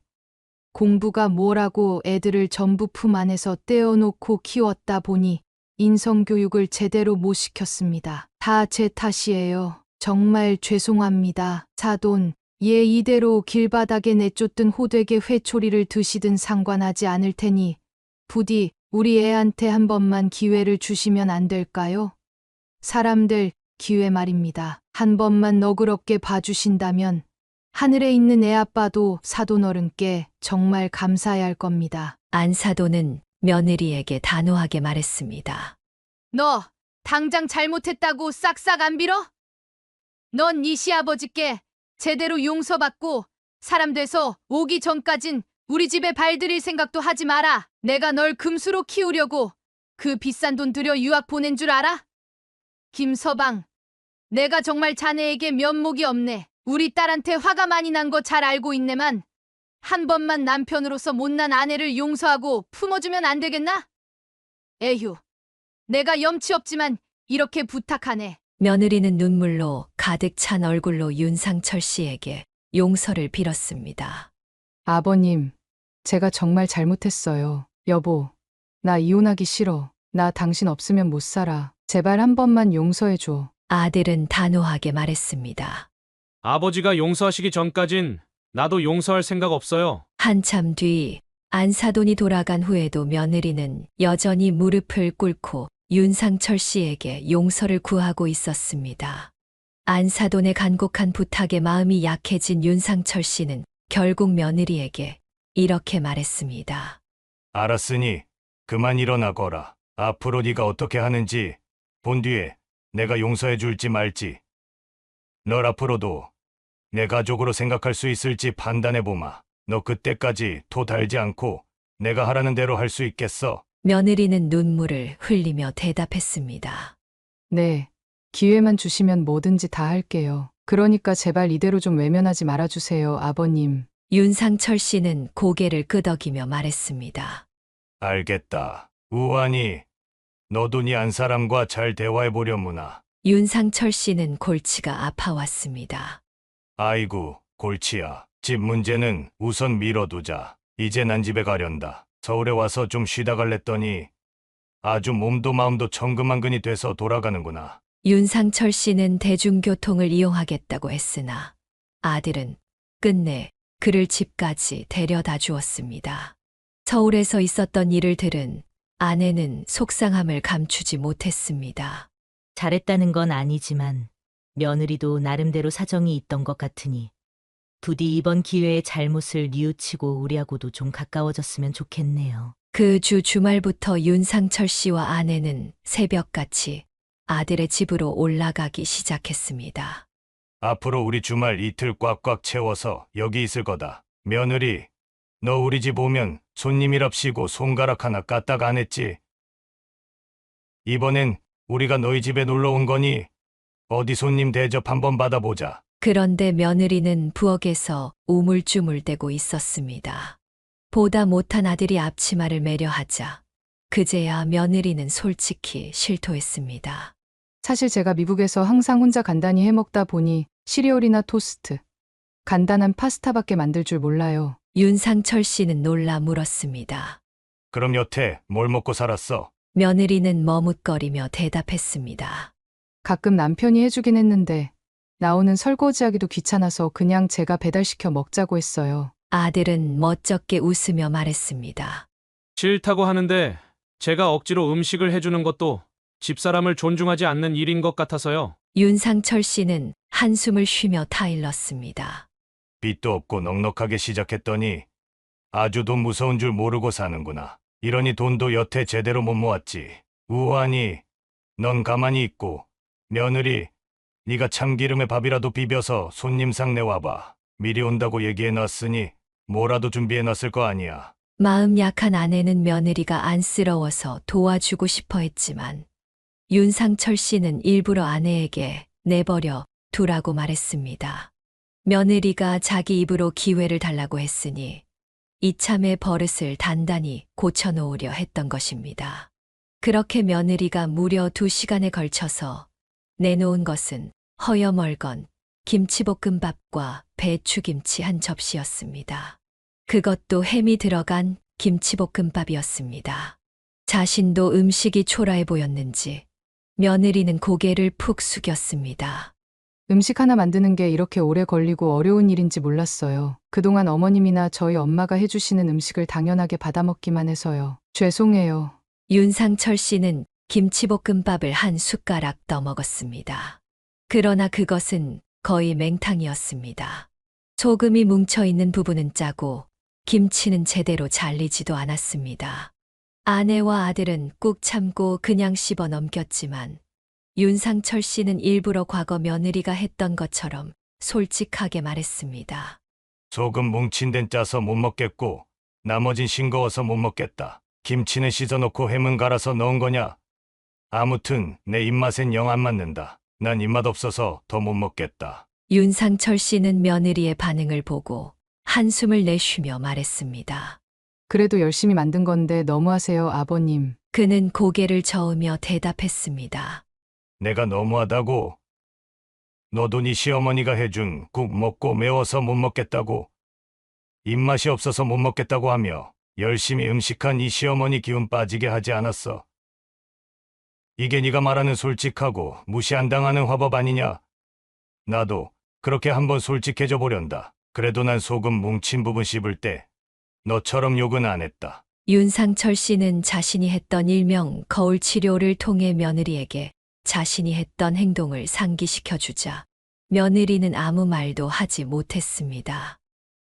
공부가 뭐라고 애들을 전부 품 안에서 떼어놓고 키웠다 보니 인성교육을 제대로 못 시켰습니다. 다 제 탓이에요. 정말 죄송합니다. 사돈, 얘 이대로 길바닥에 내쫓든 호되게 회초리를 드시든 상관하지 않을 테니 부디 우리 애한테 한 번만 기회를 주시면 안 될까요? 사람들, 기회 말입니다. 한 번만 너그럽게 봐주신다면 하늘에 있는 애 아빠도 사돈 어른께 정말 감사해야 할 겁니다. 안사돈은 며느리에게 단호하게 말했습니다. 너 당장 잘못했다고 싹싹 안 빌어? 넌 네 시아버지께 제대로 용서받고 사람 돼서 오기 전까진 우리 집에 발들일 생각도 하지 마라. 내가 널 금수로 키우려고 그 비싼 돈 들여 유학 보낸 줄 알아? 김서방, 내가 정말 자네에게 면목이 없네. 우리 딸한테 화가 많이 난 거 잘 알고 있네만 한 번만 남편으로서 못난 아내를 용서하고 품어주면 안 되겠나? 에휴, 내가 염치 없지만 이렇게 부탁하네. 며느리는 눈물로 가득 찬 얼굴로 윤상철 씨에게 용서를 빌었습니다. 아버님, 제가 정말 잘못했어요. 여보, 나 이혼하기 싫어. 나 당신 없으면 못 살아. 제발 한 번만 용서해줘. 아들은 단호하게 말했습니다. 아버지가 용서하시기 전까진 나도 용서할 생각 없어요. 한참 뒤 안사돈이 돌아간 후에도 며느리는 여전히 무릎을 꿇고 윤상철 씨에게 용서를 구하고 있었습니다. 안사돈의 간곡한 부탁에 마음이 약해진 윤상철 씨는 결국 며느리에게 이렇게 말했습니다. 알았으니 그만 일어나거라. 앞으로 네가 어떻게 하는지 본 뒤에 내가 용서해 줄지 말지. 널 앞으로도 내 가족으로 생각할 수 있을지 판단해 보마. 너 그때까지 토 달지 않고 내가 하라는 대로 할 수 있겠어? 며느리는 눈물을 흘리며 대답했습니다. 네, 기회만 주시면 뭐든지 다 할게요. 그러니까 제발 이대로 좀 외면하지 말아주세요, 아버님. 윤상철 씨는 고개를 끄덕이며 말했습니다. 알겠다. 우환이 너도 네 안사람과 잘 대화해 보려무나. 윤상철 씨는 골치가 아파왔습니다. 아이고, 골치야. 집 문제는 우선 미뤄두자. 이제 난 집에 가련다. 서울에 와서 좀 쉬다 갈랬더니 아주 몸도 마음도 천근만근이 돼서 돌아가는구나. 윤상철 씨는 대중교통을 이용하겠다고 했으나 아들은 끝내 그를 집까지 데려다 주었습니다. 서울에서 있었던 일을 들은 아내는 속상함을 감추지 못했습니다. 잘했다는 건 아니지만 며느리도 나름대로 사정이 있던 것 같으니 부디 이번 기회에 잘못을 뉘우치고 우리하고도 좀 가까워졌으면 좋겠네요. 그 주 주말부터 윤상철 씨와 아내는 새벽같이 아들의 집으로 올라가기 시작했습니다. 앞으로 우리 주말 이틀 꽉꽉 채워서 여기 있을 거다. 며느리, 너 우리 집 오면 손님이랍시고 손가락 하나 까딱 안 했지? 이번엔 우리가 너희 집에 놀러 온 거니 어디 손님 대접 한번 받아보자. 그런데 며느리는 부엌에서 우물쭈물대고 있었습니다. 보다 못한 아들이 앞치마를 매려하자 그제야 며느리는 솔직히 실토했습니다. 사실 제가 미국에서 항상 혼자 간단히 해먹다 보니 시리얼이나 토스트, 간단한 파스타밖에 만들 줄 몰라요. 윤상철 씨는 놀라 물었습니다. 그럼 여태 뭘 먹고 살았어? 며느리는 머뭇거리며 대답했습니다. 가끔 남편이 해주긴 했는데 나오는 설거지하기도 귀찮아서 그냥 제가 배달시켜 먹자고 했어요. 아들은 멋쩍게 웃으며 말했습니다. 싫다고 하는데 제가 억지로 음식을 해주는 것도 집사람을 존중하지 않는 일인 것 같아서요. 윤상철 씨는 한숨을 쉬며 타일렀습니다. 빚도 없고 넉넉하게 시작했더니 아주 돈 무서운 줄 모르고 사는구나. 이러니 돈도 여태 제대로 못 모았지. 우환이, 넌 가만히 있고 며느리, 네가 참기름에 밥이라도 비벼서 손님상 내와봐. 미리 온다고 얘기해놨으니 뭐라도 준비해놨을 거 아니야. 마음 약한 아내는 며느리가 안쓰러워서 도와주고 싶어 했지만 윤상철 씨는 일부러 아내에게 내버려 두라고 말했습니다. 며느리가 자기 입으로 기회를 달라고 했으니 이참에 버릇을 단단히 고쳐놓으려 했던 것입니다. 그렇게 며느리가 무려 2시간에 걸쳐서 내놓은 것은 허여멀건 김치볶음밥과 배추김치 한 접시였습니다. 그것도 햄이 들어간 김치볶음밥이었습니다. 자신도 음식이 초라해 보였는지 며느리는 고개를 푹 숙였습니다. 음식 하나 만드는 게 이렇게 오래 걸리고 어려운 일인지 몰랐어요. 그동안 어머님이나 저희 엄마가 해주시는 음식을 당연하게 받아먹기만 해서요. 죄송해요. 윤상철 씨는 김치볶음밥을 한 숟가락 떠먹었습니다. 그러나 그것은 거의 맹탕이었습니다. 소금이 뭉쳐있는 부분은 짜고 김치는 제대로 잘리지도 않았습니다. 아내와 아들은 꾹 참고 그냥 씹어 넘겼지만 윤상철 씨는 일부러 과거 며느리가 했던 것처럼 솔직하게 말했습니다. 소금 뭉친 데는 짜서 못 먹겠고 나머진 싱거워서 못 먹겠다. 김치는 씻어놓고 햄은 갈아서 넣은 거냐? 아무튼 내 입맛엔 영 안 맞는다. 난 입맛 없어서 더 못 먹겠다. 윤상철 씨는 며느리의 반응을 보고 한숨을 내쉬며 말했습니다. 그래도 열심히 만든 건데 너무하세요, 아버님. 그는 고개를 저으며 대답했습니다. 내가 너무하다고? 너도 네 시어머니가 해준 국 먹고 매워서 못 먹겠다고? 입맛이 없어서 못 먹겠다고 하며 열심히 음식한 이 시어머니 기운 빠지게 하지 않았어. 이게 네가 말하는 솔직하고 무시 안 당하는 화법 아니냐? 나도 그렇게 한번 솔직해져 보련다. 그래도 난 소금 뭉친 부분 씹을 때 너처럼 욕은 안 했다. 윤상철 씨는 자신이 했던 일명 거울 치료를 통해 며느리에게 자신이 했던 행동을 상기시켜주자 며느리는 아무 말도 하지 못했습니다.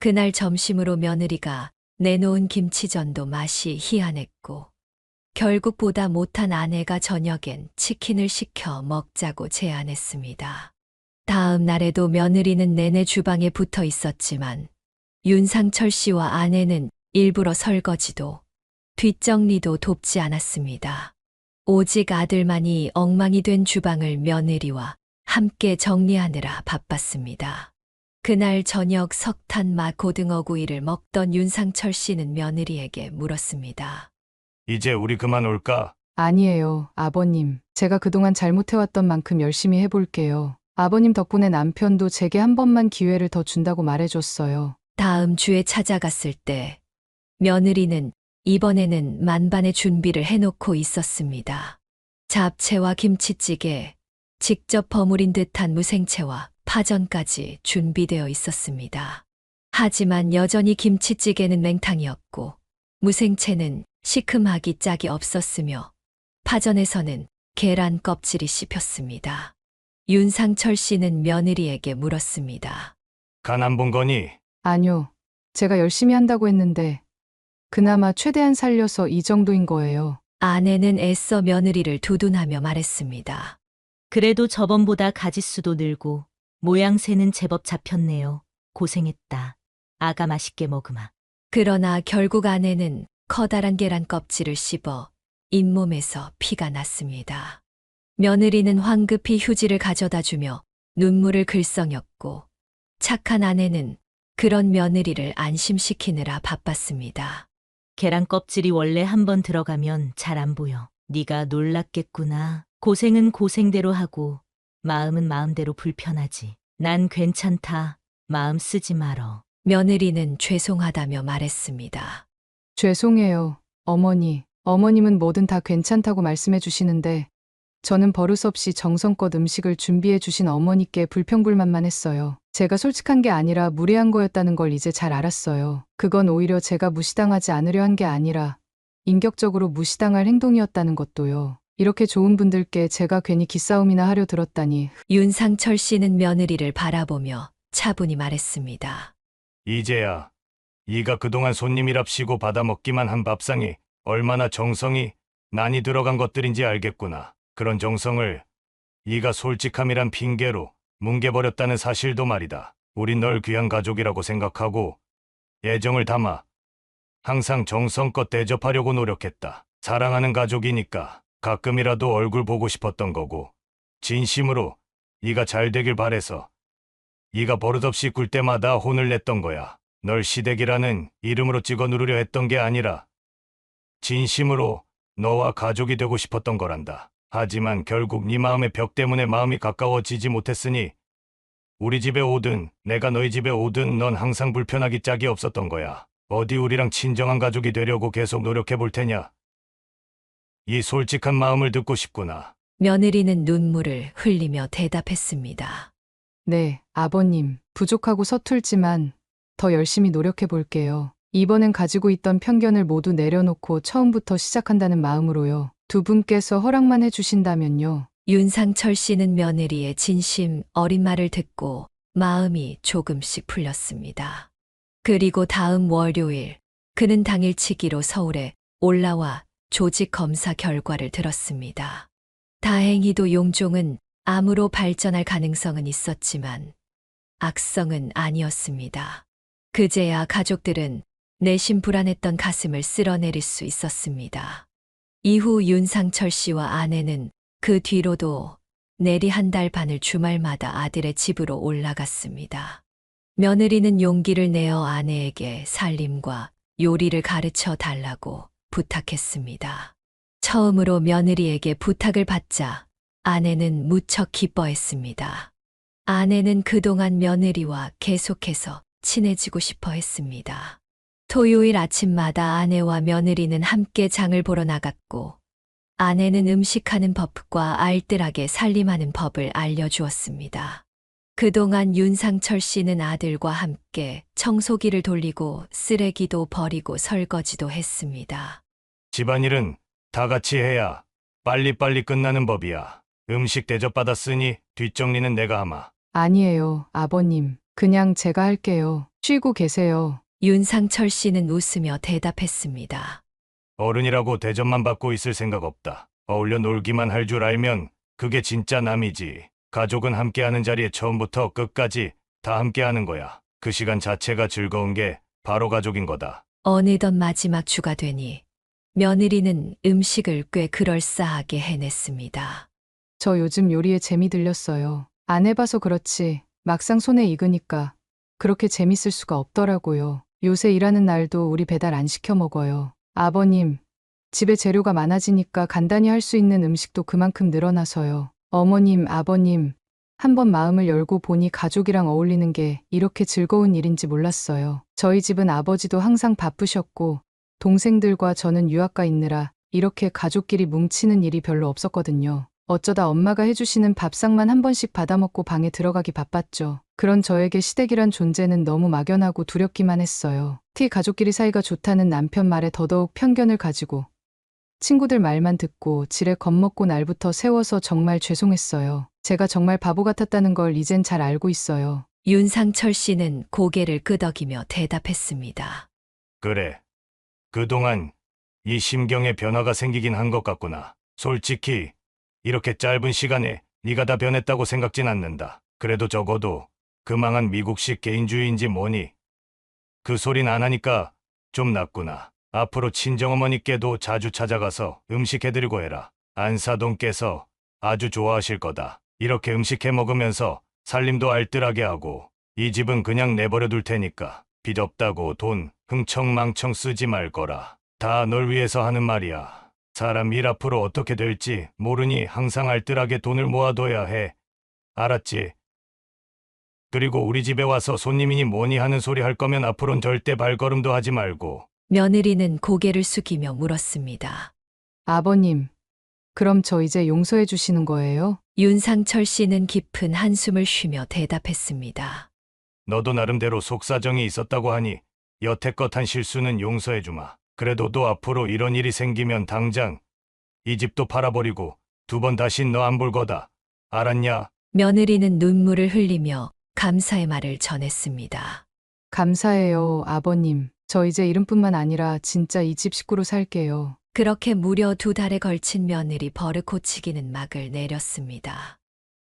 그날 점심으로 며느리가 내놓은 김치전도 맛이 희한했고 결국 보다 못한 아내가 저녁엔 치킨을 시켜 먹자고 제안했습니다. 다음 날에도 며느리는 내내 주방에 붙어 있었지만 윤상철 씨와 아내는 일부러 설거지도 뒷정리도 돕지 않았습니다. 오직 아들만이 엉망이 된 주방을 며느리와 함께 정리하느라 바빴습니다. 그날 저녁 석탄맛 고등어구이를 먹던 윤상철 씨는 며느리에게 물었습니다. 이제 우리 그만 올까? 아니에요, 아버님. 제가 그동안 잘못해왔던 만큼 열심히 해볼게요. 아버님 덕분에 남편도 제게 한 번만 기회를 더 준다고 말해줬어요. 다음 주에 찾아갔을 때 며느리는 이번에는 만반의 준비를 해놓고 있었습니다. 잡채와 김치찌개, 직접 버무린 듯한 무생채와 파전까지 준비되어 있었습니다. 하지만 여전히 김치찌개는 맹탕이었고 무생채는 시큼하기 짝이 없었으며 파전에서는 계란 껍질이 씹혔습니다. 윤상철 씨는 며느리에게 물었습니다. 간 안 본 거니? 아니요. 제가 열심히 한다고 했는데 그나마 최대한 살려서 이 정도인 거예요. 아내는 애써 며느리를 두둔하며 말했습니다. 그래도 저번보다 가짓수도 늘고 모양새는 제법 잡혔네요. 고생했다. 아가 맛있게 먹으마. 그러나 결국 아내는 커다란 계란 껍질을 씹어 잇몸에서 피가 났습니다. 며느리는 황급히 휴지를 가져다 주며 눈물을 글썽였고 착한 아내는 그런 며느리를 안심시키느라 바빴습니다. 계란 껍질이 원래 한번 들어가면 잘 안 보여. 네가 놀랐겠구나. 고생은 고생대로 하고 마음은 마음대로 불편하지. 난 괜찮다. 마음 쓰지 말어. 며느리는 죄송하다며 말했습니다. 죄송해요, 어머니. 어머님은 뭐든 다 괜찮다고 말씀해 주시는데 저는 버릇없이 정성껏 음식을 준비해 주신 어머니께 불평불만만 했어요. 제가 솔직한 게 아니라 무례한 거였다는 걸 이제 잘 알았어요. 그건 오히려 제가 무시당하지 않으려 한 게 아니라 인격적으로 무시당할 행동이었다는 것도요. 이렇게 좋은 분들께 제가 괜히 기싸움이나 하려 들었다니. 윤상철 씨는 며느리를 바라보며 차분히 말했습니다. 이제야 이가 그동안 손님이랍시고 받아먹기만 한 밥상이 얼마나 정성이 많이 들어간 것들인지 알겠구나. 그런 정성을 이가 솔직함이란 핑계로 뭉개버렸다는 사실도 말이다. 우린 널 귀한 가족이라고 생각하고 애정을 담아 항상 정성껏 대접하려고 노력했다. 사랑하는 가족이니까 가끔이라도 얼굴 보고 싶었던 거고 진심으로 이가 잘 되길 바래서 이가 버릇없이 굴 때마다 혼을 냈던 거야. 널 시댁이라는 이름으로 찍어 누르려 했던 게 아니라 진심으로 너와 가족이 되고 싶었던 거란다. 하지만 결국 네 마음의 벽 때문에 마음이 가까워지지 못했으니 우리 집에 오든 내가 너희 집에 오든 넌 항상 불편하기 짝이 없었던 거야. 어디 우리랑 친정한 가족이 되려고 계속 노력해 볼 테냐. 이 솔직한 마음을 듣고 싶구나. 며느리는 눈물을 흘리며 대답했습니다. 네, 아버님. 부족하고 서툴지만 더 열심히 노력해 볼게요. 이번엔 가지고 있던 편견을 모두 내려놓고 처음부터 시작한다는 마음으로요. 두 분께서 허락만 해주신다면요. 윤상철 씨는 며느리의 진심 어린 말을 듣고 마음이 조금씩 풀렸습니다. 그리고 다음 월요일 그는 당일치기로 서울에 올라와 조직 검사 결과를 들었습니다. 다행히도 용종은 암으로 발전할 가능성은 있었지만 악성은 아니었습니다. 그제야 가족들은 내심 불안했던 가슴을 쓸어내릴 수 있었습니다. 이후 윤상철 씨와 아내는 그 뒤로도 내리 한 달 반을 주말마다 아들의 집으로 올라갔습니다. 며느리는 용기를 내어 아내에게 살림과 요리를 가르쳐 달라고 부탁했습니다. 처음으로 며느리에게 부탁을 받자 아내는 무척 기뻐했습니다. 아내는 그동안 며느리와 계속해서 친해지고 싶어 했습니다. 토요일 아침마다 아내와 며느리는 함께 장을 보러 나갔고 아내는 음식하는 법과 알뜰하게 살림하는 법을 알려주었습니다. 그동안 윤상철 씨는 아들과 함께 청소기를 돌리고 쓰레기도 버리고 설거지도 했습니다. 집안일은 다 같이 해야 빨리빨리 끝나는 법이야. 음식 대접받았으니 뒷정리는 내가 하마. 아니에요, 아버님. 그냥 제가 할게요. 쉬고 계세요. 윤상철 씨는 웃으며 대답했습니다. 어른이라고 대접만 받고 있을 생각 없다. 어울려 놀기만 할 줄 알면 그게 진짜 남이지. 가족은 함께하는 자리에 처음부터 끝까지 다 함께하는 거야. 그 시간 자체가 즐거운 게 바로 가족인 거다. 어느덧 마지막 주가 되니 며느리는 음식을 꽤 그럴싸하게 해냈습니다. 저 요즘 요리에 재미 들렸어요. 안 해봐서 그렇지 막상 손에 익으니까 그렇게 재밌을 수가 없더라고요. 요새 일하는 날도 우리 배달 안 시켜 먹어요. 아버님, 집에 재료가 많아지니까 간단히 할 수 있는 음식도 그만큼 늘어나서요. 어머님, 아버님, 한번 마음을 열고 보니 가족이랑 어울리는 게 이렇게 즐거운 일인지 몰랐어요. 저희 집은 아버지도 항상 바쁘셨고 동생들과 저는 유학가 있느라 이렇게 가족끼리 뭉치는 일이 별로 없었거든요. 어쩌다 엄마가 해주시는 밥상만 한 번씩 받아먹고 방에 들어가기 바빴죠. 그런 저에게 시댁이란 존재는 너무 막연하고 두렵기만 했어요. 가족끼리 사이가 좋다는 남편 말에 더더욱 편견을 가지고 친구들 말만 듣고 지레 겁먹고 날부터 세워서 정말 죄송했어요. 제가 정말 바보 같았다는 걸 이젠 잘 알고 있어요. 윤상철 씨는 고개를 끄덕이며 대답했습니다. 그래. 그동안 이 심경에 변화가 생기긴 한 것 같구나. 솔직히 이렇게 짧은 시간에 네가 다 변했다고 생각진 않는다. 그래도 적어도 그 망한 미국식 개인주의인지 뭐니. 그 소린 안 하니까 좀 낫구나. 앞으로 친정어머니께도 자주 찾아가서 음식 해드리고 해라. 안사돈께서 아주 좋아하실 거다. 이렇게 음식 해 먹으면서 살림도 알뜰하게 하고 이 집은 그냥 내버려 둘 테니까 빚 없다고 돈 흥청망청 쓰지 말 거라. 다 널 위해서 하는 말이야. 사람 일 앞으로 어떻게 될지 모르니 항상 알뜰하게 돈을 모아둬야 해. 알았지? 그리고 우리 집에 와서 손님이니 뭐니 하는 소리 할 거면 앞으론 절대 발걸음도 하지 말고. 며느리는 고개를 숙이며 물었습니다. 아버님, 그럼 저 이제 용서해 주시는 거예요? 윤상철 씨는 깊은 한숨을 쉬며 대답했습니다. 너도 나름대로 속사정이 있었다고 하니 여태껏 한 실수는 용서해 주마. 그래도 너 앞으로 이런 일이 생기면 당장 이 집도 팔아버리고 두 번 다신 너 안 볼 거다. 알았냐? 며느리는 눈물을 흘리며 감사의 말을 전했습니다. 감사해요, 아버님. 저 이제 이름뿐만 아니라 진짜 이 집 식구로 살게요. 그렇게 무려 2달에 걸친 며느리 버릇 고치기는 막을 내렸습니다.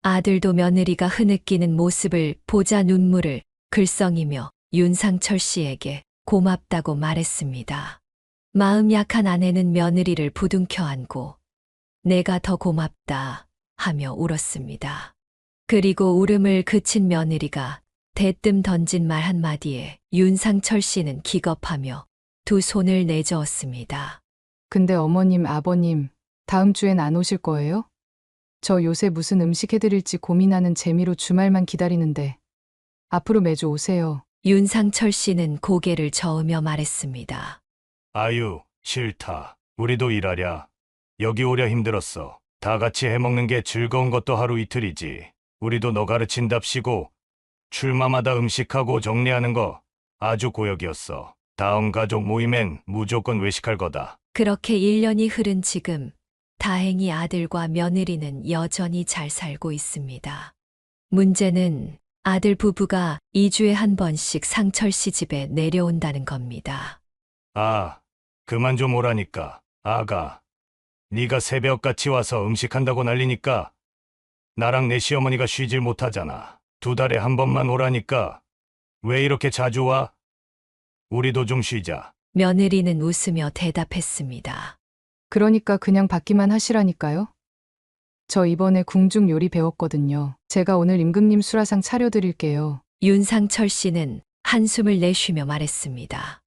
아들도 며느리가 흐느끼는 모습을 보자 눈물을 글썽이며 윤상철 씨에게 고맙다고 말했습니다. 마음 약한 아내는 며느리를 부둥켜 안고 내가 더 고맙다 하며 울었습니다. 그리고 울음을 그친 며느리가 대뜸 던진 말 한마디에 윤상철 씨는 기겁하며 두 손을 내저었습니다. 근데 어머님, 아버님, 다음 주엔 안 오실 거예요? 저 요새 무슨 음식 해드릴지 고민하는 재미로 주말만 기다리는데 앞으로 매주 오세요. 윤상철 씨는 고개를 저으며 말했습니다. 아유, 싫다. 우리도 일하랴. 여기 오랴 힘들었어. 다 같이 해먹는 게 즐거운 것도 하루 이틀이지. 우리도 너 가르친답시고 출마마다 음식하고 정리하는 거 아주 고역이었어. 다음 가족 모임엔 무조건 외식할 거다. 그렇게 1년이 흐른 지금 다행히 아들과 며느리는 여전히 잘 살고 있습니다. 문제는 아들 부부가 2주에 한 번씩 상철 씨 집에 내려온다는 겁니다. 아, 그만 좀 오라니까. 아가, 네가 새벽같이 와서 음식한다고 난리니까 나랑 내 시어머니가 쉬질 못하잖아. 2달에 한 번만 오라니까. 왜 이렇게 자주 와? 우리도 좀 쉬자. 며느리는 웃으며 대답했습니다. 그러니까 그냥 받기만 하시라니까요. 저 이번에 궁중 요리 배웠거든요. 제가 오늘 임금님 수라상 차려드릴게요. 윤상철 씨는 한숨을 내쉬며 말했습니다.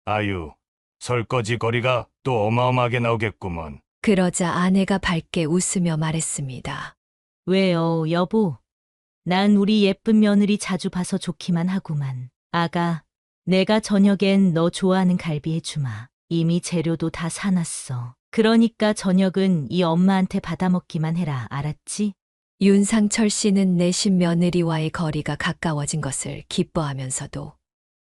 아유, 설거지 거리가 또 어마어마하게 나오겠구먼. 그러자 아내가 밝게 웃으며 말했습니다. 왜요, 여보? 난 우리 예쁜 며느리 자주 봐서 좋기만 하구만. 아가, 내가 저녁엔 너 좋아하는 갈비 해주마. 이미 재료도 다 사놨어. 그러니까 저녁은 이 엄마한테 받아먹기만 해라. 알았지? 윤상철 씨는 내신 며느리와의 거리가 가까워진 것을 기뻐하면서도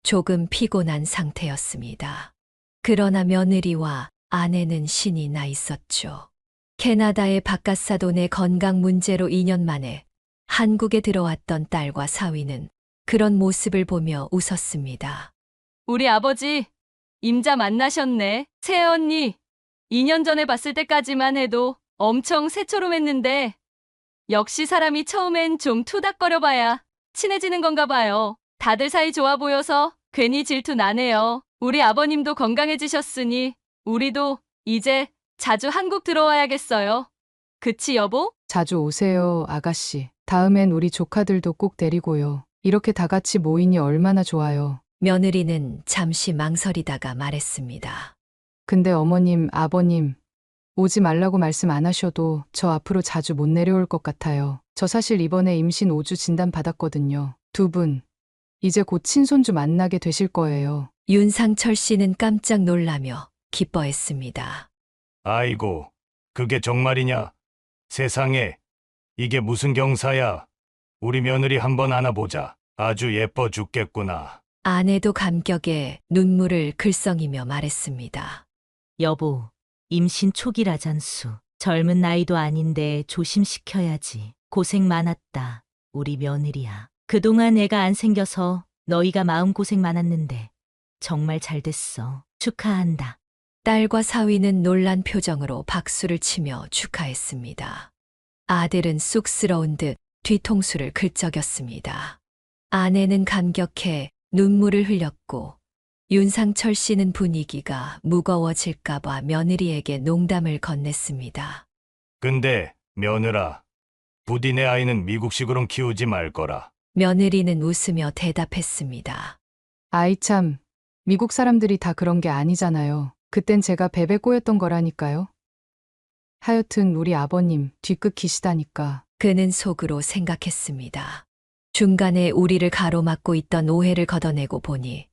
조금 피곤한 상태였습니다. 그러나 며느리와 아내는 신이 나 있었죠. 캐나다의 바깥사돈의 건강 문제로 2년 만에 한국에 들어왔던 딸과 사위는 그런 모습을 보며 웃었습니다. 우리 아버지, 임자 만나셨네. 새언니, 2년 전에 봤을 때까지만 해도 엄청 새초롬했는데 역시 사람이 처음엔 좀 투닥거려봐야 친해지는 건가 봐요. 다들 사이 좋아 보여서 괜히 질투 나네요. 우리 아버님도 건강해지셨으니 우리도 이제 자주 한국 들어와야겠어요. 그치 여보? 자주 오세요, 아가씨. 다음엔 우리 조카들도 꼭 데리고요. 이렇게 다 같이 모이니 얼마나 좋아요. 며느리는 잠시 망설이다가 말했습니다. 근데 어머님, 아버님, 오지 말라고 말씀 안 하셔도 저 앞으로 자주 못 내려올 것 같아요. 저 사실 이번에 임신 5주 진단 받았거든요. 두 분, 이제 곧 친손주 만나게 되실 거예요. 윤상철 씨는 깜짝 놀라며 기뻐했습니다. 아이고, 그게 정말이냐? 세상에, 이게 무슨 경사야? 우리 며느리 한번 안아보자. 아주 예뻐 죽겠구나. 아내도 감격에 눈물을 글썽이며 말했습니다. 여보, 임신 초기라잖수. 젊은 나이도 아닌데 조심시켜야지. 고생 많았다, 우리 며느리야. 그동안 애가 안 생겨서 너희가 마음고생 많았는데 정말 잘 됐어. 축하한다. 딸과 사위는 놀란 표정으로 박수를 치며 축하했습니다. 아들은 쑥스러운 듯 뒤통수를 긁적였습니다. 아내는 감격해 눈물을 흘렸고 윤상철 씨는 분위기가 무거워질까봐 며느리에게 농담을 건넸습니다. 근데, 며느라, 부디 내 아이는 미국식으론 키우지 말 거라. 며느리는 웃으며 대답했습니다. 아이 참, 미국 사람들이 다 그런 게 아니잖아요. 그땐 제가 뱀에 꼬였던 거라니까요. 하여튼 우리 아버님 뒤끝 기시다니까. 그는 속으로 생각했습니다. 중간에 우리를 가로막고 있던 오해를 걷어내고 보니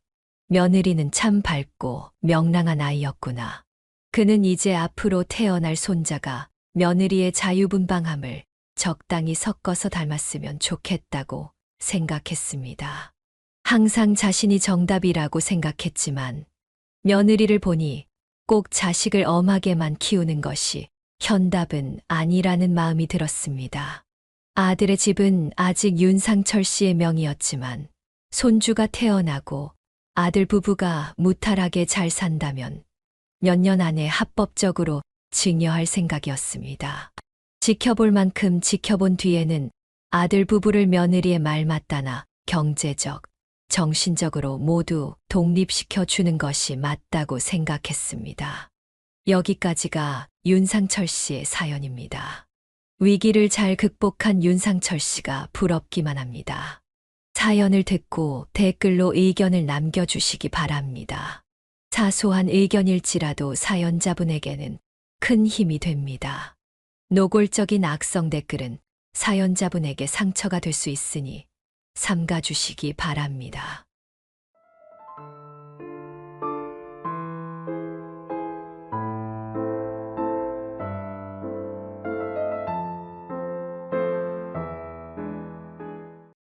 며느리는 참 밝고 명랑한 아이였구나. 그는 이제 앞으로 태어날 손자가 며느리의 자유분방함을 적당히 섞어서 닮았으면 좋겠다고 생각했습니다. 항상 자신이 정답이라고 생각했지만 며느리를 보니 꼭 자식을 엄하게만 키우는 것이 현답은 아니라는 마음이 들었습니다. 아들의 집은 아직 윤상철 씨의 명의였지만 손주가 태어나고 아들 부부가 무탈하게 잘 산다면 몇 년 안에 합법적으로 증여할 생각이었습니다. 지켜볼 만큼 지켜본 뒤에는 아들 부부를 며느리의 말 맞다나 경제적, 정신적으로 모두 독립시켜 주는 것이 맞다고 생각했습니다. 여기까지가 윤상철 씨의 사연입니다. 위기를 잘 극복한 윤상철 씨가 부럽기만 합니다. 사연을 듣고 댓글로 의견을 남겨주시기 바랍니다. 사소한 의견일지라도 사연자분에게는 큰 힘이 됩니다. 노골적인 악성 댓글은 사연자분에게 상처가 될 수 있으니 삼가주시기 바랍니다.